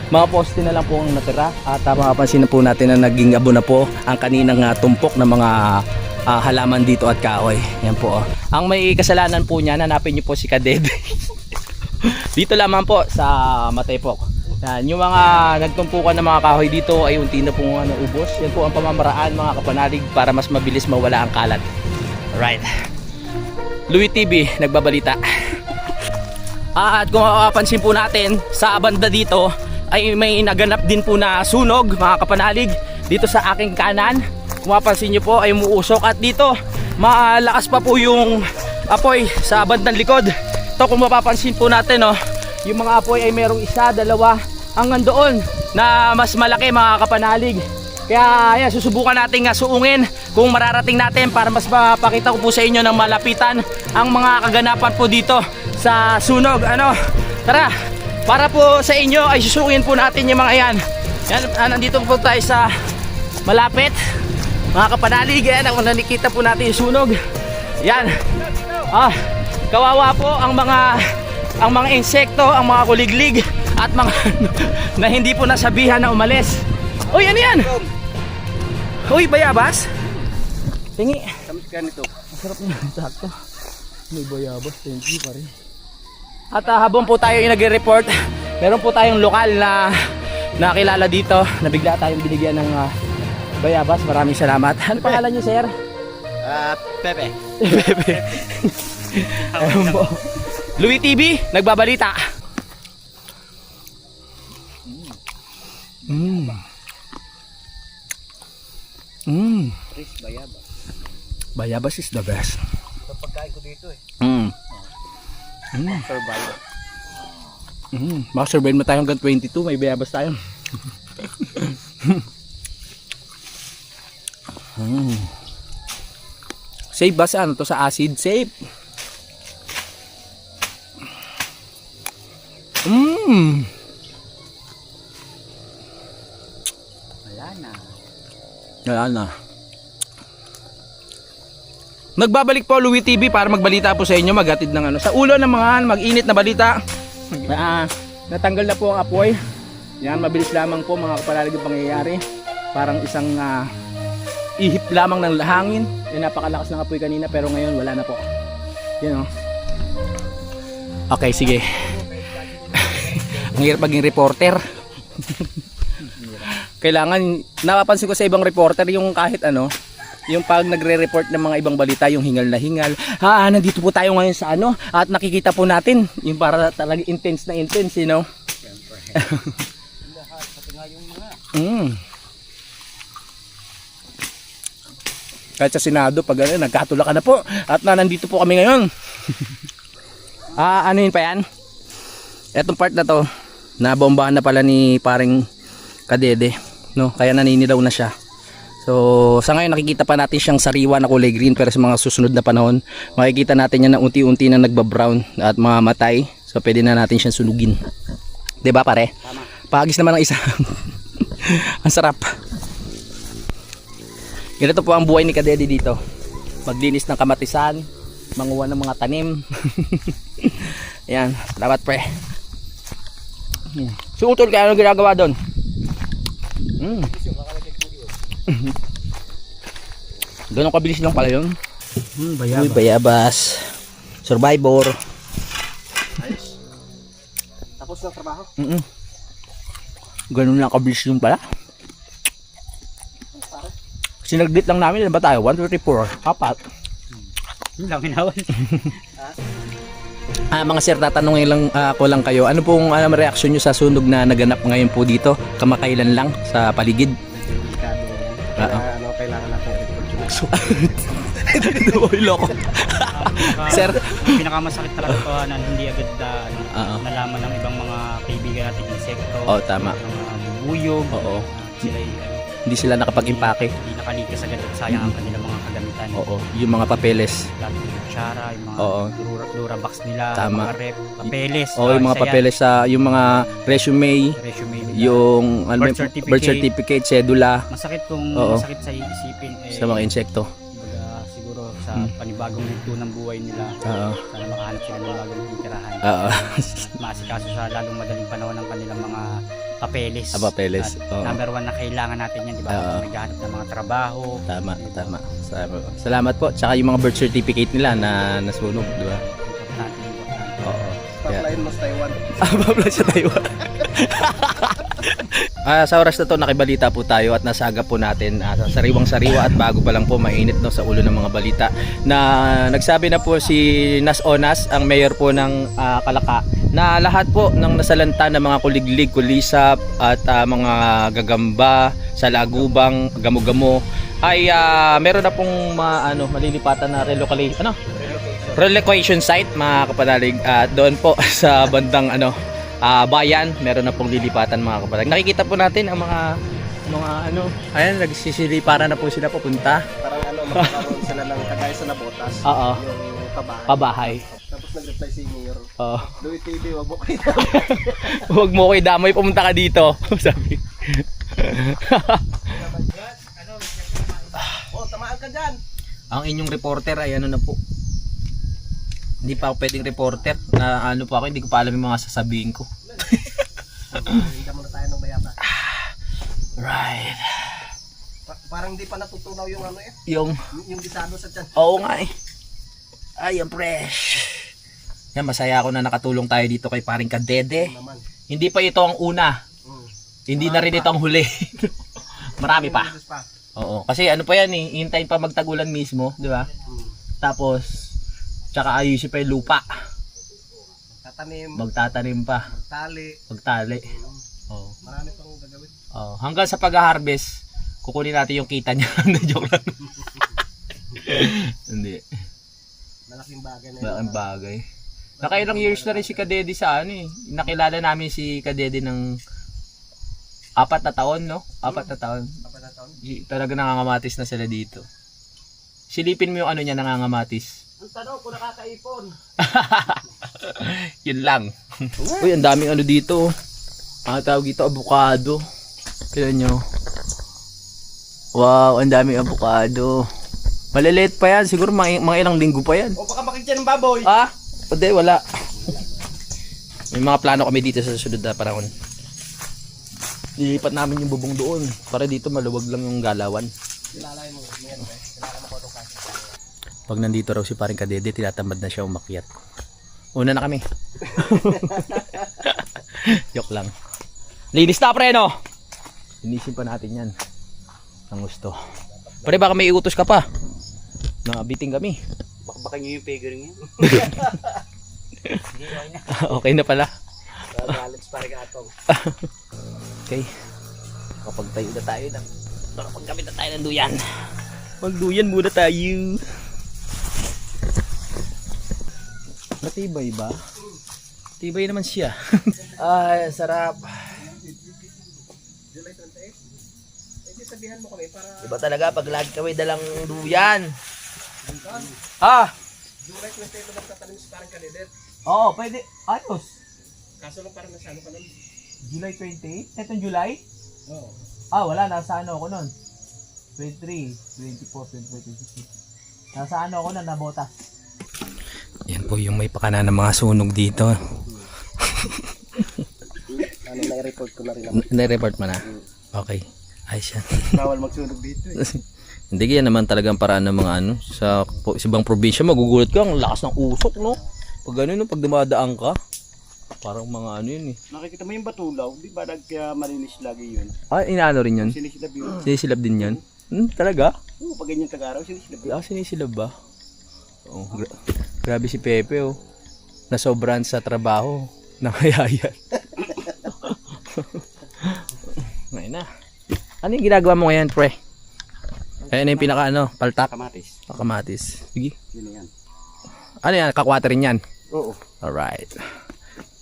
Mga poste na lang po ang natira. At mapapansin na po natin na naging abo na po ang kaninang tumpok ng mga halaman dito at kahoy. Yan po. Ang may kasalanan po niya, hanapin niyo po si Kadede. Dito lamang po sa Mataypok. Yan, yung mga nagtumpukan ng mga kahoy dito ay unti na pong ubos. Yan po ang pamamaraan mga kapanalig para mas mabilis mawala ang kalat. Alright. Louie TV nagbabalita. At kung mapapansin po natin sa banda dito ay may naganap din po na sunog mga kapanalig dito sa aking kanan. Kung mapapansin nyo po ay umuusok at dito malakas pa po yung apoy sa bandang likod. Ito kung mapapansin po natin, yung mga apoy ay merong isa, dalawa hanggang doon na mas malaki mga kapanalig. Kaya ayan, susubukan natin suungin kung mararating natin para mas mapakita ko po sa inyo ng malapitan ang mga kaganapan po dito sa sunog. Tara, para po sa inyo ay susungin po natin yung mga yan. Nandito po tayo sa malapit mga kapanalig. Ayan, kung nakikita po natin yung sunog. Yan. Kawawa po ang mga insekto, ang mga kuliglig at mga na hindi po nasabihan na umalis. Uy, ano yan? Uy, bayabas? Tingi. Kamis ka nito. Masarap na sakto. May bayabas, thank you pare. At habang po tayo yung nagre-report, meron po tayong lokal na nakilala dito na bigla tayong binigyan ng bayabas. Maraming salamat. Ano pangalan niyo, sir? Pepe. Pepe. Louie TV, nagbabalita. Bayabas is the best. Ito pagkain ko dito eh. Survive. Baka survive mo tayo hanggang 22, may bayabas tayo. Safe ba sa ano to, sa acid? Safe. Wala na. Nagbabalik po Louie TV para magbalita po sa inyo, maghatid ng ano sa ulo ng mga mag-init na balita. Natanggal na po ang apoy. Yan, mabilis lamang po mga kapalalig ang pangyayari. Parang isang ihip lamang ng hangin. Napakalakas ng apoy kanina pero ngayon wala na po. Yan o. Okay, sige. Ang hirap maging reporter. Kailangan, napapansin ko sa ibang reporter yung kahit ano, yung pag nagre-report ng mga ibang balita, yung hingal na hingal. Nandito po tayo ngayon sa ano, at nakikita po natin, yung para talaga intense na intense, you know. Kahit sa Senado, pag ano, nagkatula ka na po, at nandito po kami ngayon. Ano yun pa yan? Etong part na to, nabombahan na pala ni paring Kadede, no? Kaya naninilaw na siya. So sa ngayon nakikita pa natin siyang sariwa na kulay green, pero sa mga susunod na panahon makikita natin yan na unti-unti na nagbabrown at mamamatay. So pwede na natin siyang sunugin. 'Di ba pare? Tama. Pahagis naman ng isa. Ang sarap. Ganito po ang buhay ni Kadede dito. Maglinis ng kamatisan, manguha ng mga tanim. Ayan, salamat pre. Si Utol, kaya ano ginagawa doon? Ganun kabilis lang pala yun. Bayabas. Uy, bayabas. Survivor. Ayos. Tapos ng trabaho? Ganun lang kabilis yun pala. Sinaglit lang namin, ano ba tayo? 1, 2, 3, 4, 4. Yun lang hinawan. Mga sir, tatanungin lang ko lang kayo. Ano pong reaksyon nyo sa sunog na naganap ngayon po dito? Kamakailan lang sa paligid. Delikado yan. Kaya kailangan natin i-report yung Loko. Sir, Pinakamasakit talaga ito na hindi agad nalaman ng ibang mga kaibigan natin insekto. Oo, tama. Mga bubuyog. Oo. Sila Hindi sila nakapag-impake. hindi nakalikas agad at sayang ang kanilang mga kagamitan. Oo, yung mga papeles. Lalo yung kutsara, yung mga Oo. Durabox nila, Tama. mga rep, papeles. Oo, yung mga isa yan. papeles sa yung mga resume, Resume nila. yung Birth certificate. cedula Masakit kung Oo. masakit sa isipin sa mga insekto. kumbaga, siguro sa panibagong yugto ng buhay nila, Oo. sana makahanap sila ng bagong titirahan. Oo. Maasikaso sa lalong madaling panahon ng kanilang mga papeles. Papeles. At Oo. number 1 na kailangan natin yan, di ba? Oo. Naghahanap ng mga trabaho. Tama. Salamat po. Tsaka yung mga birth certificate nila na nasunog, di ba? Importante. Oo. Stop mo sa Taiwan. Babla sa Taiwan. Sa oras na to nakibalita po tayo at nasaga po natin sariwang-sariwa at bago pa lang po mainit no sa ulo ng mga balita na nagsabi na po si Nas Onas, ang mayor po ng Kalaka, na lahat po ng nasalanta ng mga kuliglig, kulisap at mga gagamba sa lagubang, gamo-gamo ay meron na pong malilipatan na relocation site mga kapanalig. Doon po sa bandang bayan, meron na pong lilipatan mga kapanalig. Nakikita po natin ang mga ayan, nagsisiliparan na po sila papunta. Parang magkakaroon sila ng kagaya sa Nabotas. Oo. Yung Pabahay. Tapos nag-reply si Mayor. Oo. Louie TV, wag mo kayo damay. Huwag mo ko'y damay, pumunta ka dito. Sabi. Tamaan ka dyan. Ang inyong reporter ay ano na po. Hindi pa ako pwedeng reporter na pa ako, hindi ko pa alam yung mga sasabihin ko. Hindi muna tayo ng bayaba. Right. Parang hindi pa natutunaw yung yung gisado sa tiyan. Oo nga eh. Ay, ang fresh. Yan, masaya ako na nakatulong tayo dito kay paring Kadede. Naman. Hindi pa ito ang una. Hindi na rin ito ang huli. Marami pa. Oo, kasi pa yan eh, hintayin pa magtagulan mismo, di ba? Tapos, tsaka ayusin pa yung lupa. Magtatanim pa. Magtali. Oo. Marami pang gagawin. Oo. Hanggang sa pag-harvest, kukunin natin yung kita niya. Joke lang. Hindi. Malaking bagay na Malaking bagay. Nakailang years na rin si Kadede sa ano eh. Nakilala namin si Kadede ng 4 na taon, no? 4 na taon. Talaga nangangamatis na sila dito. Silipin mo yung ano niya, nangangamatis. Ang tanong kung nakakaipon. Yun lang. Uy, ang daming ano dito. Tawag dito, avocado. Kaya nyo. Wow, ang daming avocado. Maliliit pa yan. Siguro mga ilang linggo pa yan. O baka makikita ng baboy. Ah? Hindi, wala. May mga plano kami dito sa susunod na panahon. Lilipat namin yung bubong doon. Para dito maluwag lang yung galawan. Kilalay mo. Meron ba? Kilala mo ko itong kasi. Pag nandito raw si paring Kadede, tinatamad na siya umakyat. Una na kami. Joke lang. Linis na pre, no? Linisin pa natin yan. Ang gusto. Pare, baka may iutos ka pa. Nabiting kami. Bakbakan nyo yung figuring yan. Okay na pala. Balance pa rin atong. Okay. Kapag tayo na tayo ng kapagkamit na tayo ng duyan. Magduyan muna tayo. Matibay ba? Tibay naman siya. Ay, sarap. July 28. Hindi sabihan mo kami para Iba talaga pag lagi kami dalang duyan. Ah! July 28 na magtatanim si parang Kadedet. Oo, pwede. Ayos. Kaso lang parang nasa ano ka nun. July 28? Etong July? Oo. Wala. Nasa ano ako nun? 23, 24, 25, 26. Nasa ano ako nun? Nabotas. Yan po yung may pakana ng mga sunog dito. Ano, na-report ko na rin naman. Na-report mo na? Okay. Ayos yan. Bawal magsunog dito eh. Hindi, yan naman talagang paraan ng mga ano. Sa ibang probinsya, magugulat ka. Ang lakas ng usok, no? Pag ano, pag dumadaan ka. Parang mga ano yun eh. Nakikita mo yung batulaw, di ba nagmalinis lagi yun? Inaano rin yun? Sinisilab yun. Sinisilab din yun? Talaga? Oo, pag ganyan tag-araw, sinisilab yun. Sinisilab ba? Oh, grabe si Pepe oh. Nasobran sa trabaho. Nakayayan. Ngayon na. Ano yung ginagawa mo ngayon, pre? Ayan yung pinaka ano, paltak. Kamatis. Kamatis. Sige. Yun na yan. Ano yan? Kakwate rin yan? Oo. Alright.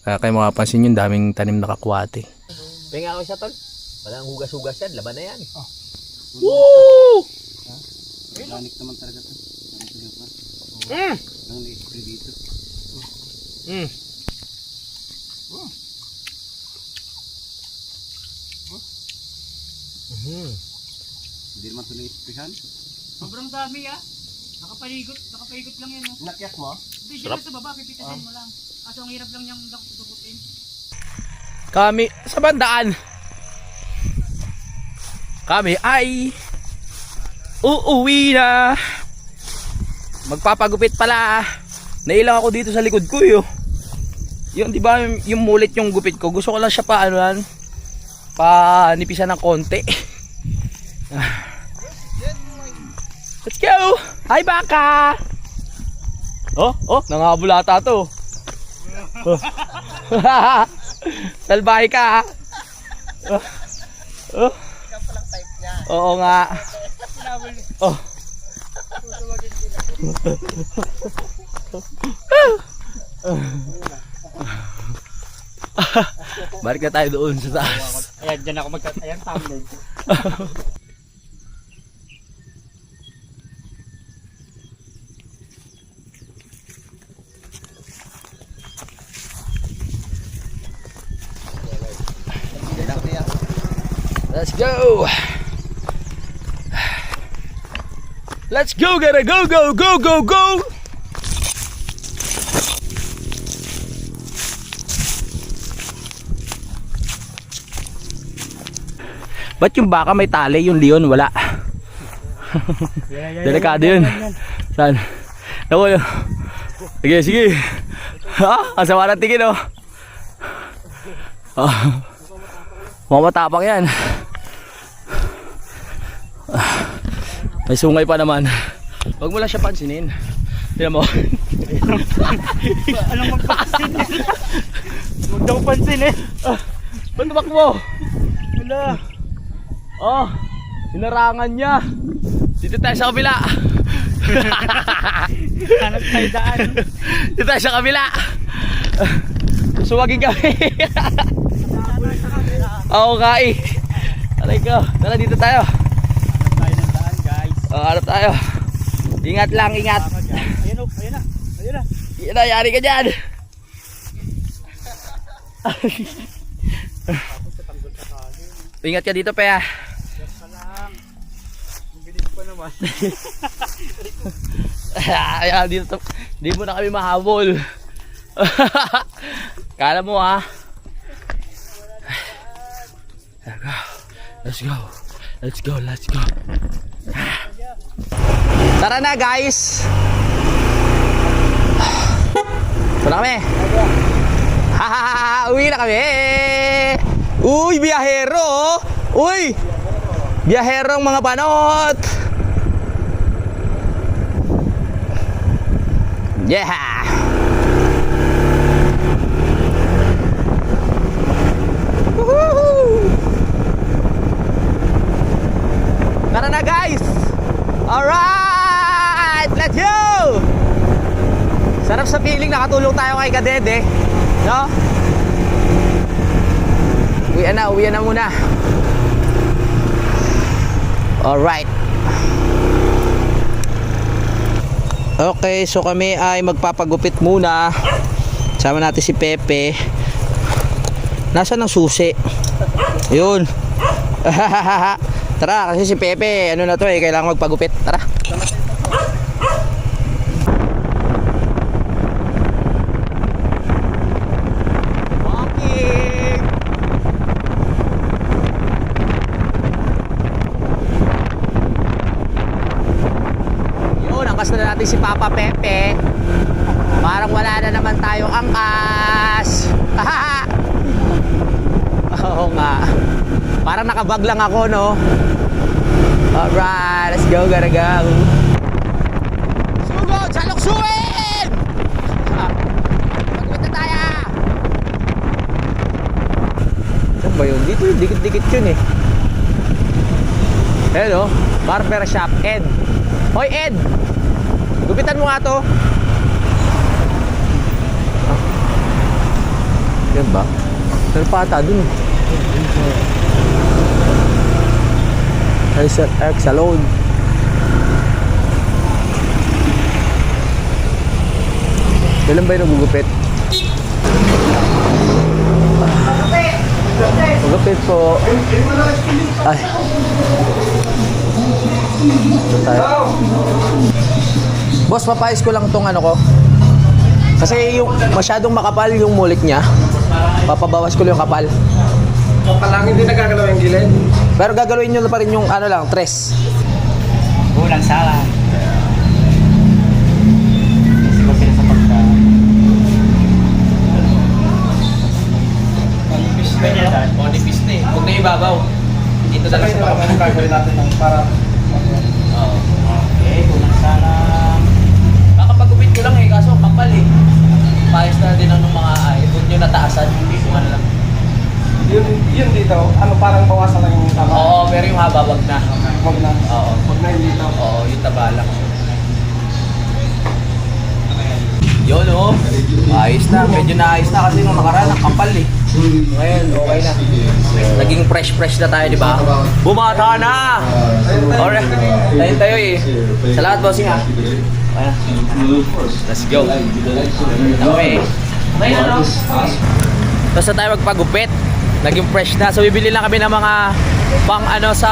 Kaya kayo makapansin yun, daming tanim na kakwate. Penga ako siya, tol. Walang hugas-hugas yan. Laban na yan. Oh. Woo! Organic naman talaga ito. Mm. Ang na-spray dito. Mm. Hindi naman ito na-sprayhan. Sobrang dami Nakapaigot lang yan. Oh. Nakyat mo? Hindi, dyan sa baba, pipitasin mo lang. Kaso ang hirap lang niyang dugutin. Kami sa bandaan. Kami ay uuwi na. Magpapagupit pala. Nailang ako dito sa likod ko yo. Yung di ba yung mulit yung gupit ko. Gusto ko lang siya pa ano yan. Panipisan ng konti. Let's go. Hi baka. Nangabulata to. Salbahe ka. Ikaw palang type niya. Oo nga. Oh. Balik na tayo doon sa taas. Ayan, dyan ako ayan, thumbnail. Let's go. Let's go, gotta go, go, go, go, go. Ba't yung baka may tali, yung leon wala? Delikado yun. Saan? Naku yun. Sige, sige. Ha? Ang sama ng tingin oh. Mukhang matapang yan. May sungay pa naman. Huwag mo lang siya pansinin. Tignan mo. Anong magpansin? Huwag daw pansin eh. Ba't tumakbo? Wala. Oh, hinarangan niya. Dito tayo sa kabila. Hanap tayo daan. Dito tayo sa kabila. Suwagin kami. Oo nga eh. Aray ko. Tara dito tayo. Hanap tayo ng daan, guys. Harap tayo. Ingat lang, ingat. Ayun o, ayun na. Ayun na. Yan na, yari ka dyan. Ingat ka dito, Pea. Basta lang. Ang bilis pa naman. Ayan, dito. Di mo na kami mahabol. Kala mo ha. Let's go. Let's go. Let's go. Tara na guys. Ito na kami. Uwi na kami. Uy, biyahero. Uy, biyaherong mga panot. Yeah. Woohoo! Tara na guys. Alright, let's go. Sarap sa feeling nakatulong tayo kay Kadede, no? Uwian na muna. Alright. Okay, so kami ay magpapagupit muna. Sama natin si Pepe. Nasaan ang susi? Yun. Tara, kasi si Pepe, ano na to eh, kailangan magpagupit. Tara. Walking. Yun, angkas na natin si Papa Pepe. Parang wala na naman tayong angkas. Oo nga. Parang nakabag lang ako, no? Alright, let's go, gotta go. Sugod, saluksuin! Magkita tayo! Saan ba yun? Dito yung dikit-dikit yun eh. Hello, barber shop, Ed. Hoy, Ed! Gupitan mo nga to. Yan ba? Pero pata dun eh. Racer X Salon. Kailan ba yung nagugupit? Magupit po. Ay. Ito tayo. Boss, papayos ko lang tong ano ko. Kasi yung masyadong makapal yung mulik niya. Papabawas ko lang yung kapal. Palang hindi nagagalaw yung gilid. Pero gagawin nyo na pa rin yung ano lang, tres. Ulang sala. Siguro sila sa pagka. Pwede na daan. O, nipis na eh. Huwag na ibabaw. Dito na lang sa baba. Gagawin natin para... Oo. Okay, ulang sala. Kakapagupit ko lang eh, kaso kapal eh. Payos na din ang mga ay. Huwag nyo nataasan. Kung ano lang. Yun dito, ano parang bawasan lang yung tama. Oo, pero yung haba wag na. Wag na. Oo. Wag na yung dito. Oo, yung taba lang. Yun oh. Ayos na. Medyo naayos na kasi nung nakaraan ang kapal eh. Ngayon, okay na. Naging fresh na tayo, di ba? Bumata na! Alright. Tayo eh. Salamat, bossing ha. Okay na. Let's go. Okay. Okay na, no? Basta tayo magpagupit. Naging fresh na. So bibili lang kami ng mga pang ano sa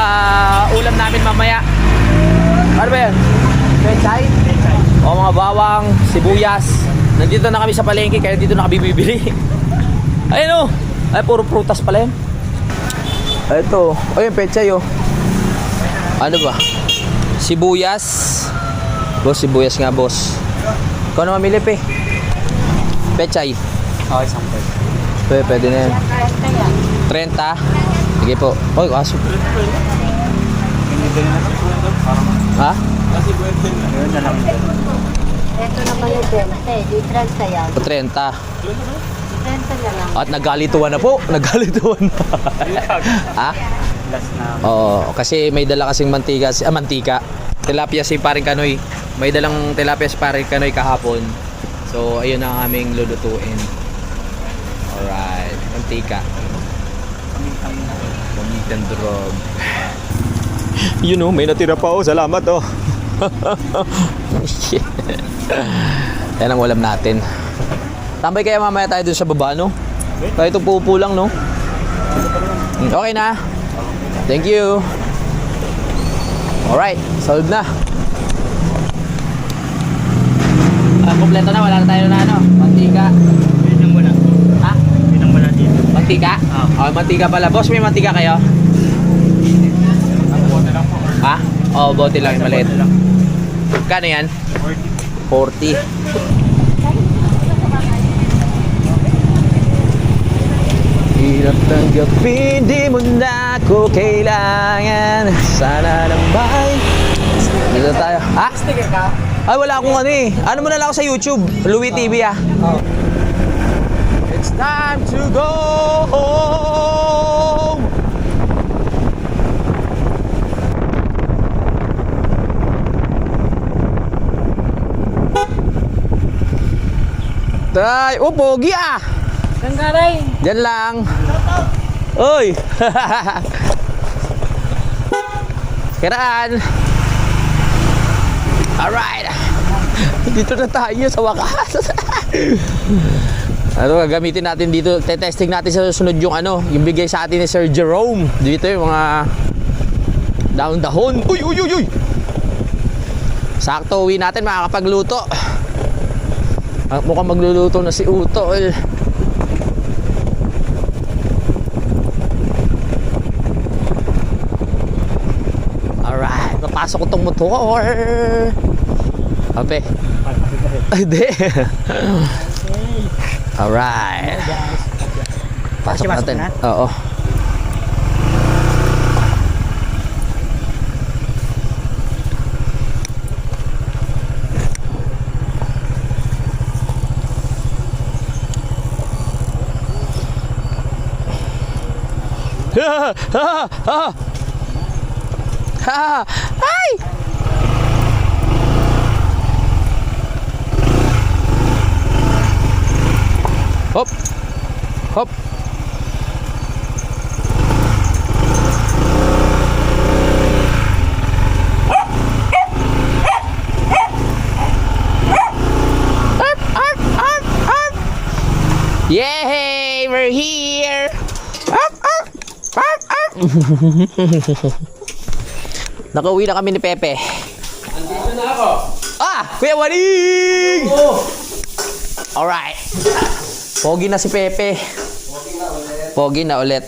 ulam namin mamaya. Ano ba yan? Pechay? O mga bawang, sibuyas. Nandito na kami sa palengke kaya dito na kami bibili. Ayun o. Ay puro prutas pala yan. Ito. Ayun pechay o. Ano ba? Sibuyas. Boss, sibuyas nga boss. Ikaw na mamili pe. Pechay. Okay, sample. Pwede na yan. 30? Sige po. Oy, kaso. Ha? Ayun na lang. Ito naman yung 20, di 30 yan. 30. 30 na lang. At naggalituan na po. Naggalituan na. Ha? Last na. Oo. Kasi may dala kasing mantika. Mantika. Tilapia si paring Kanoy. May dalang tilapia Paring Kanoy kahapon. So, ayun ang aming lulutuin. Alright. Mantika. Pamintang drog. You know, may natira pa oh. Salamat oh. Yan ang ulam natin. Tambay kaya mamaya tayo dun sa baba, no? Tayo itong pupo lang, no? Okay na. Thank you. Alright, solved na. Kompleto na, wala na tayo na ano. Mantika. Yun ang wala. Ha? Yun ang wala dito. Mantika? Oh, mantika pala. Boss, may mantika kayo? Ha? Oh, bote lang, maliit. Kano yan? 40. Hirap tanggapin, di mo na ako kailangan. Sana nambay. Dito tayo. Ha? Sticker ka? Ay, wala akong ano eh. Ano mo na lang ako sa YouTube? Louie TV ah. It's time to go home. Tay, oh, pogi ah. Sanggaray. Diyan lang. Oy. Kiraan. Alright. Dito na tayo sa wakas. Ano gagamitin natin dito? Testing natin sa susunod yung ano, yung bigay sa atin ni Sir Jerome. Dito yung mga dahon-dahon. Uy, uy, uy, uy. Sakto uwi natin, makakapagluto. Mukhang magluluto na si Uto. Alright, napasok ko tong motor. Ape. Hindi. Alright. Pasok natin. Oo. Ha ha ha ha. Ay! Hop. Hop. Yay! We're here! Up, up, up, up. Nakauwi na kami ni Pepe. Andito na ako. Ah! Kuya Waling! Alright. Pogi na si Pepe. Pogi na ulit.